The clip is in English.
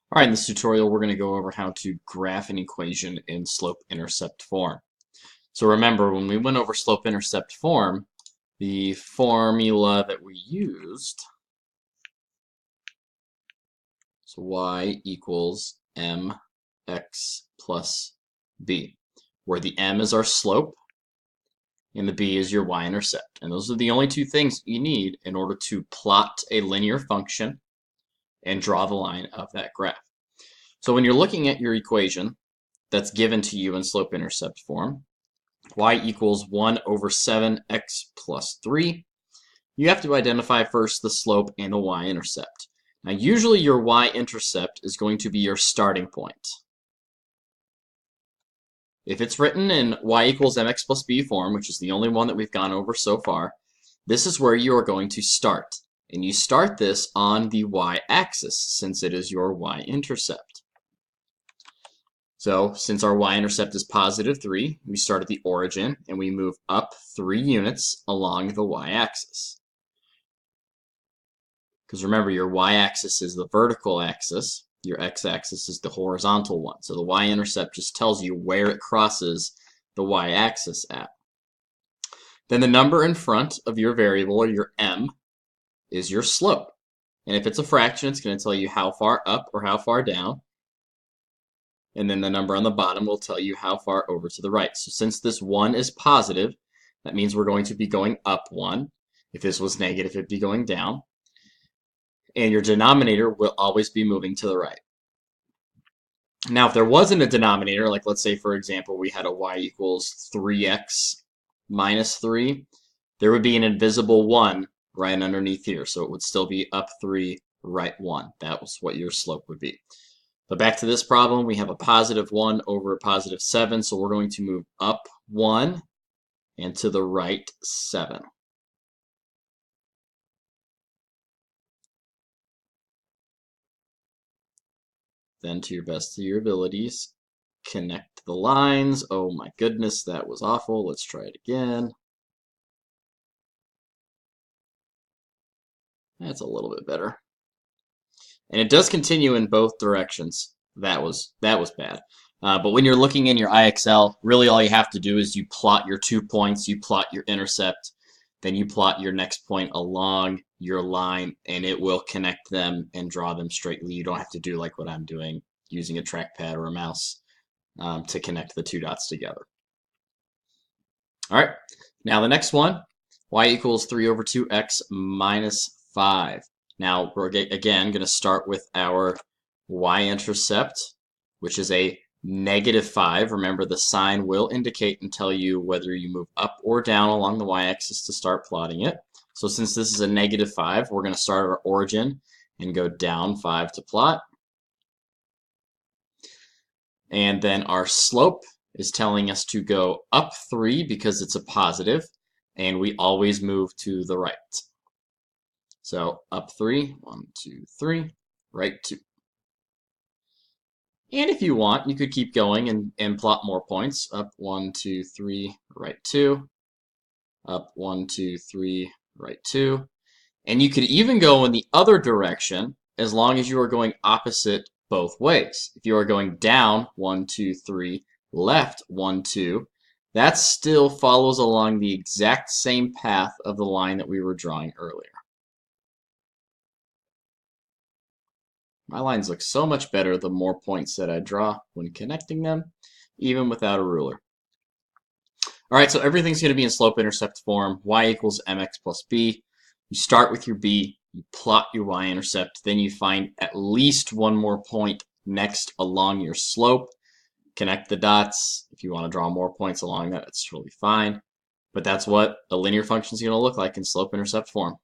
All right, in this tutorial, we're going to go over how to graph an equation in slope-intercept form. So remember, when we went over slope-intercept form, the formula that we used, so y equals mx plus b, where the m is our slope and the b is your y-intercept. And those are the only two things you need in order to plot a linear function and draw the line of that graph. So when you're looking at your equation that's given to you in slope-intercept form, y equals 1 over 7x plus 3, you have to identify first the slope and the y-intercept. Now usually your y-intercept is going to be your starting point. If it's written in y equals mx plus b form, which is the only one that we've gone over so far, this is where you are going to start. And you start this on the y-axis since it is your y-intercept. So since our y-intercept is positive 3, we start at the origin and we move up 3 units along the y-axis. Because remember, your y-axis is the vertical axis, your x-axis is the horizontal one. So the y-intercept just tells you where it crosses the y-axis at. Then the number in front of your variable, or your m, is your slope. And if it's a fraction, it's going to tell you how far up or how far down. And then the number on the bottom will tell you how far over to the right. So since this 1 is positive, that means we're going to be going up 1. If this was negative, it'd be going down. And your denominator will always be moving to the right. Now, if there wasn't a denominator, like let's say, for example, we had a y equals 3x minus 3, there would be an invisible 1 right underneath here. So it would still be up 3, right 1. That was what your slope would be. But back to this problem, we have a positive 1 over a positive 7, so we're going to move up 1 and to the right 7. Then, to your best of your abilities, connect the lines. Oh my goodness, that was awful. Let's try it again. That's a little bit better. And it does continue in both directions. That was bad. But when you're looking in your IXL, really all you have to do is you plot your 2 points, you plot your intercept, then you plot your next point along your line, and it will connect them and draw them straightly. You don't have to do like what I'm doing, using a trackpad or a mouse to connect the 2 dots together. All right, now the next one, y equals 3 over 2x minus 5. Now, we're again going to start with our y-intercept, which is a negative 5. Remember, the sign will indicate and tell you whether you move up or down along the y-axis to start plotting it. So since this is a negative 5, we're going to start at our origin and go down 5 to plot. And then our slope is telling us to go up 3 because it's a positive, and we always move to the right. So up 3, 1, 2, 3, right 2. And if you want, you could keep going and plot more points. Up 1, 2, 3, right 2. Up 1, 2, 3, right 2. And you could even go in the other direction as long as you are going opposite both ways. If you are going down 1, 2, 3, left 1, 2, that still follows along the exact same path of the line that we were drawing earlier. My lines look so much better the more points that I draw when connecting them, even without a ruler. All right, so everything's going to be in slope-intercept form. Y equals mx plus b. You start with your b, you plot your y-intercept, then you find at least one more point next along your slope. Connect the dots. If you want to draw more points along that, it's totally fine. But that's what a linear function is going to look like in slope-intercept form.